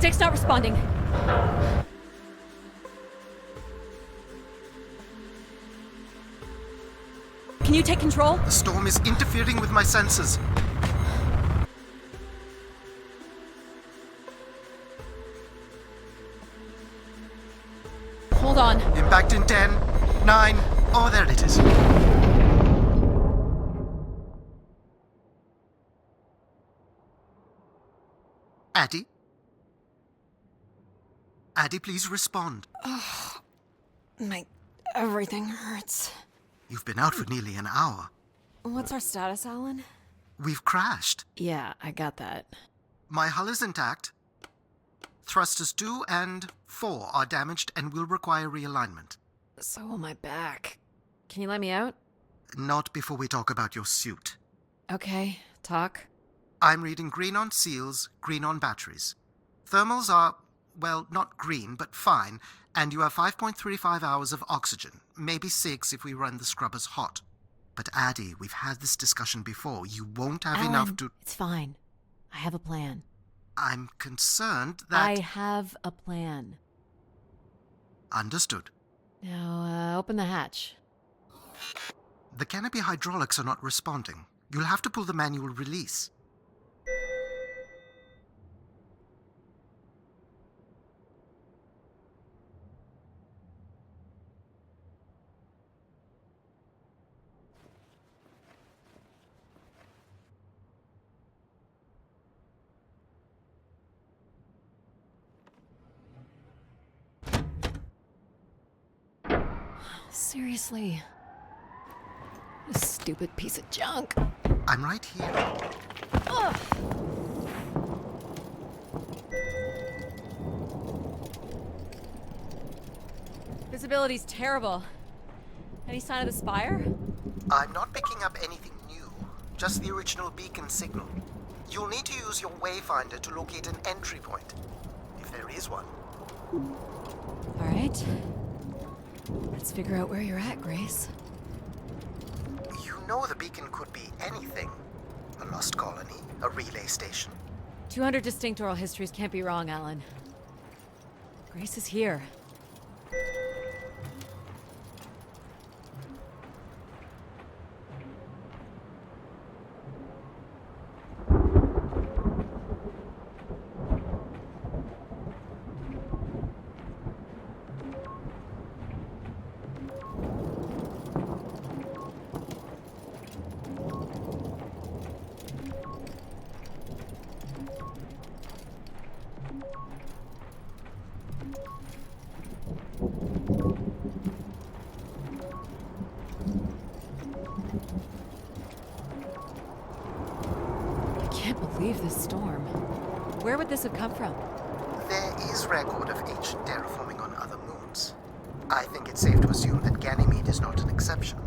Jake's not responding. Can you take control? The storm is interfering with my sensors. Hold on. Impact in 10, 9, oh, there it is. Addie? Addie, please respond. Everything hurts. You've been out for nearly an hour. What's our status, Alan? We've crashed. Yeah, I got that. My hull is intact. Thrusters 2 and 4 are damaged and will require realignment. So will my back. Can you let me out? Not before we talk about your suit. Okay, talk. I'm reading green on seals, green on batteries. Thermals are, well, not green, but fine, and you have 5.35 hours of oxygen, maybe 6 if we run the scrubbers hot. But Addie, we've had this discussion before. You won't have Alan, enough to... It's fine. I have a plan. I'm concerned that... I have a plan. Understood. Now, open the hatch. The canopy hydraulics are not responding. You'll have to pull the manual release. Seriously. This stupid piece of junk. I'm right here. Ugh. Visibility's terrible. Any sign of the spire? I'm not picking up anything new, just the original beacon signal. You'll need to use your wayfinder to locate an entry point, if there is one. All right. Let's figure out where you're at, Grace. You know the beacon could be anything. A lost colony, a relay station. 200 distinct oral histories can't be wrong, Alan. Grace is here. I can't believe this storm. Where would this have come from? There is record of ancient terraforming on other moons. I think it's safe to assume that Ganymede is not an exception.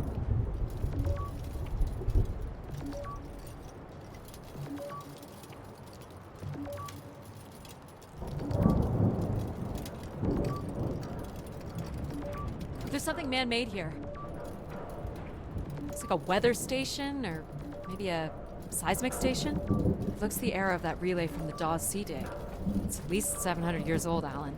There's something man-made here. It's like a weather station, or maybe a seismic station? It looks the era of that relay from the Dawes Sea Dig. It's at least 700 years old, Alan.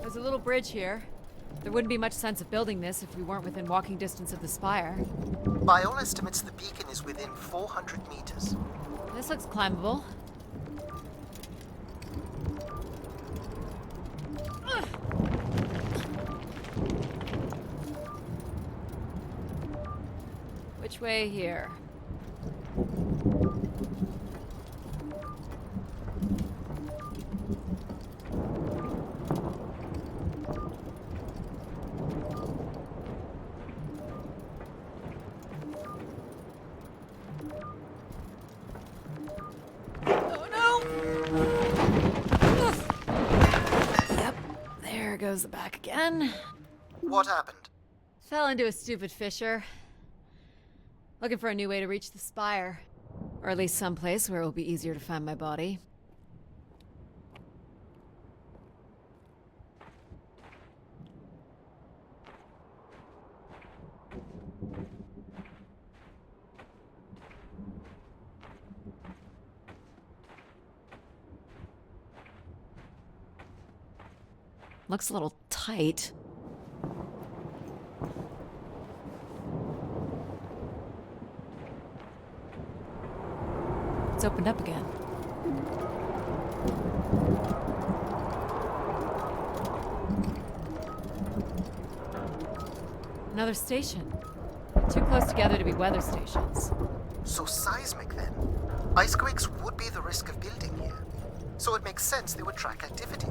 There's a little bridge here. There wouldn't be much sense of building this if we weren't within walking distance of the spire. By all estimates, the beacon is within 400 meters. This looks climbable. Ugh. Which way here? Goes the back again. What happened? Fell into a stupid fissure. Looking for a new way to reach the spire. Or at least someplace where it will be easier to find my body. Looks a little tight. It's opened up again. Another station. Too close together to be weather stations. So seismic then. Icequakes would be the risk of building here. So it makes sense they would track activity.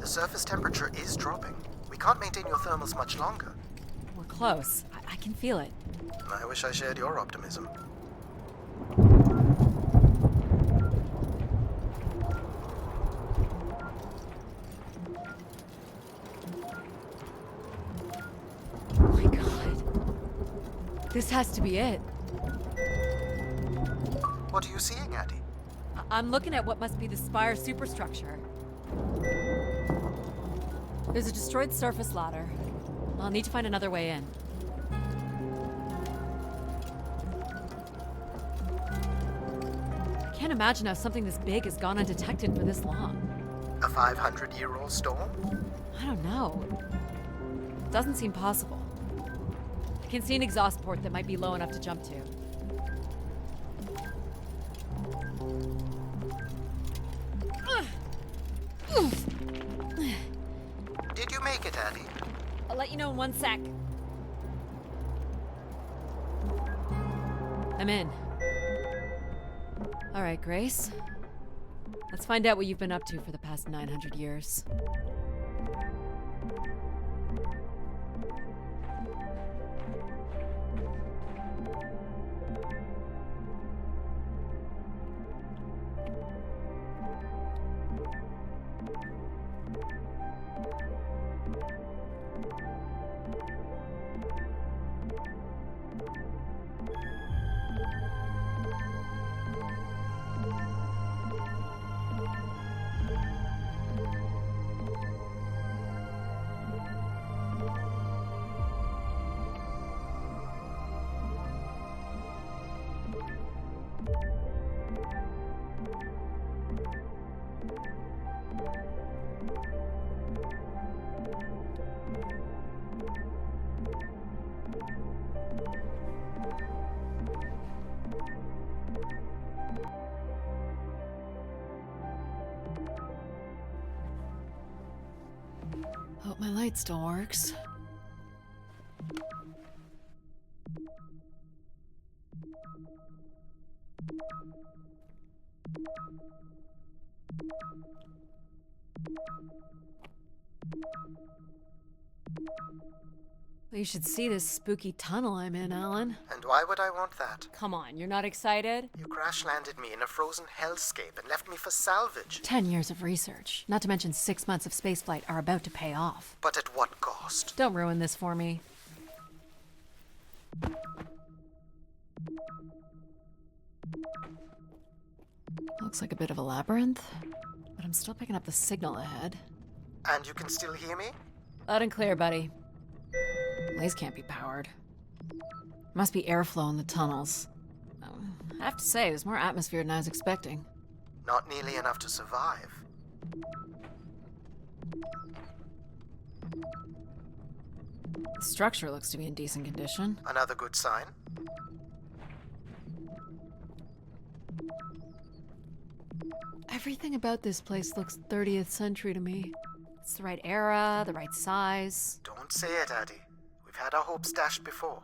The surface temperature is dropping. We can't maintain your thermals much longer. We're close. I can feel it. I wish I shared your optimism. Oh my god. This has to be it. What are you seeing, Addie? I'm looking at what must be the Spire superstructure. There's a destroyed surface ladder. I'll need to find another way in. I can't imagine how something this big has gone undetected for this long. A 500-year-old storm? I don't know. It doesn't seem possible. I can see an exhaust port that might be low enough to jump to. Did you make it, Addie? I'll let you know in 1 sec. I'm in. All right, Grace. Let's find out what you've been up to for the past 900 years. Hope my light still works. You should see this spooky tunnel I'm in, Alan. And why would I want that? Come on, you're not excited? You crash-landed me in a frozen hellscape and left me for salvage. 10 years of research, not to mention 6 months of spaceflight, are about to pay off. But at what cost? Don't ruin this for me. Looks like a bit of a labyrinth, but I'm still picking up the signal ahead. And you can still hear me? Loud and clear, buddy. Lays can't be powered. Must be airflow in the tunnels. I have to say, there's more atmosphere than I was expecting. Not nearly enough to survive. The structure looks to be in decent condition. Another good sign. Everything about this place looks 30th century to me. It's the right era, the right size. Don't say it, Addie. We've had our hopes dashed before.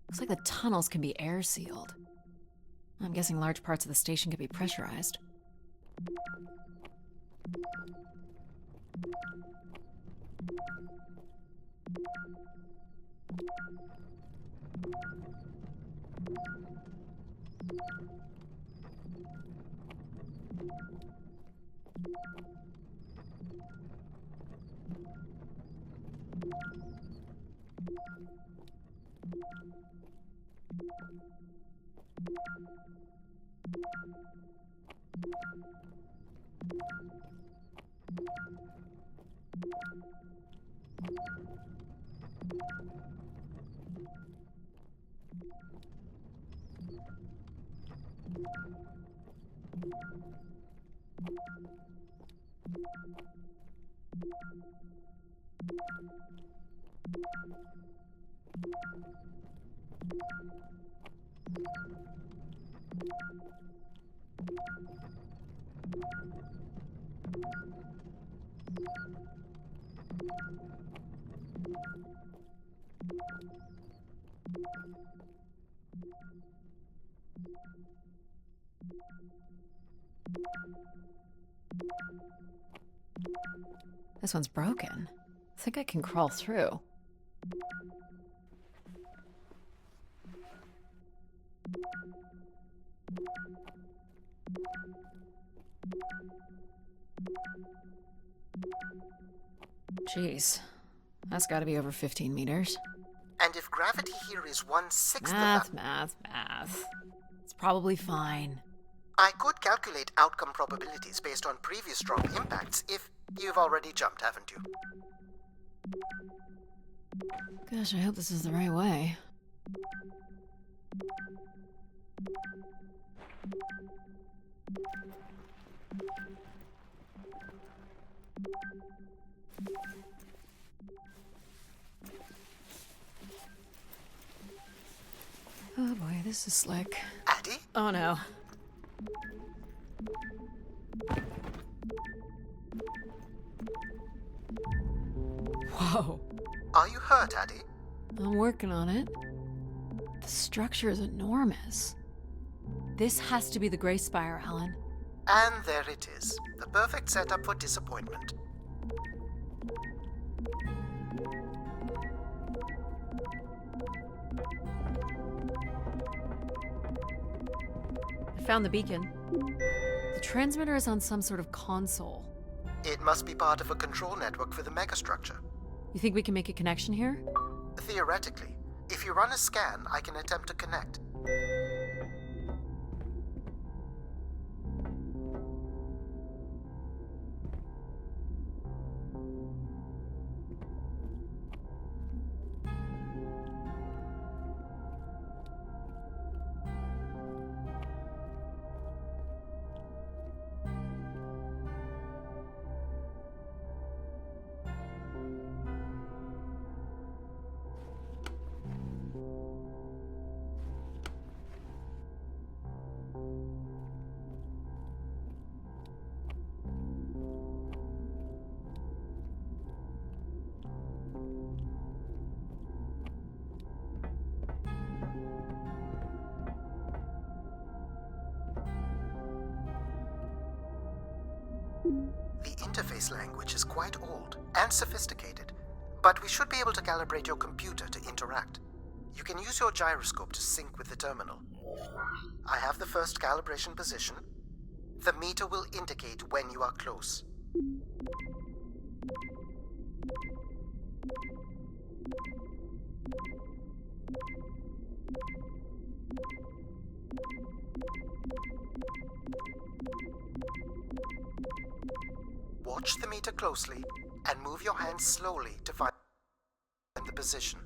Looks like the tunnels can be air sealed. I'm guessing large parts of the station could be pressurized. This one's broken. I think I can crawl through. Jeez, that's gotta be over 15 meters. And if gravity here is 1/6 of Math, that... math. It's probably fine. I could calculate outcome probabilities based on previous drop impacts if you've already jumped, haven't you? Gosh, I hope this is the right way. Oh boy, this is slick. Addie? Oh no. Whoa. Are you hurt, Addie? I'm working on it. The structure is enormous. This has to be the Gray Spire, Alan. And there it is. The perfect setup for disappointment. I found the beacon. The transmitter is on some sort of console. It must be part of a control network for the megastructure. You think we can make a connection here? Theoretically. If you run a scan, I can attempt to connect. The interface language is quite old and sophisticated, but we should be able to calibrate your computer to interact. You can use your gyroscope to sync with the terminal. I have the first calibration position. The meter will indicate when you are close. Watch the meter closely and move your hand slowly to find the position.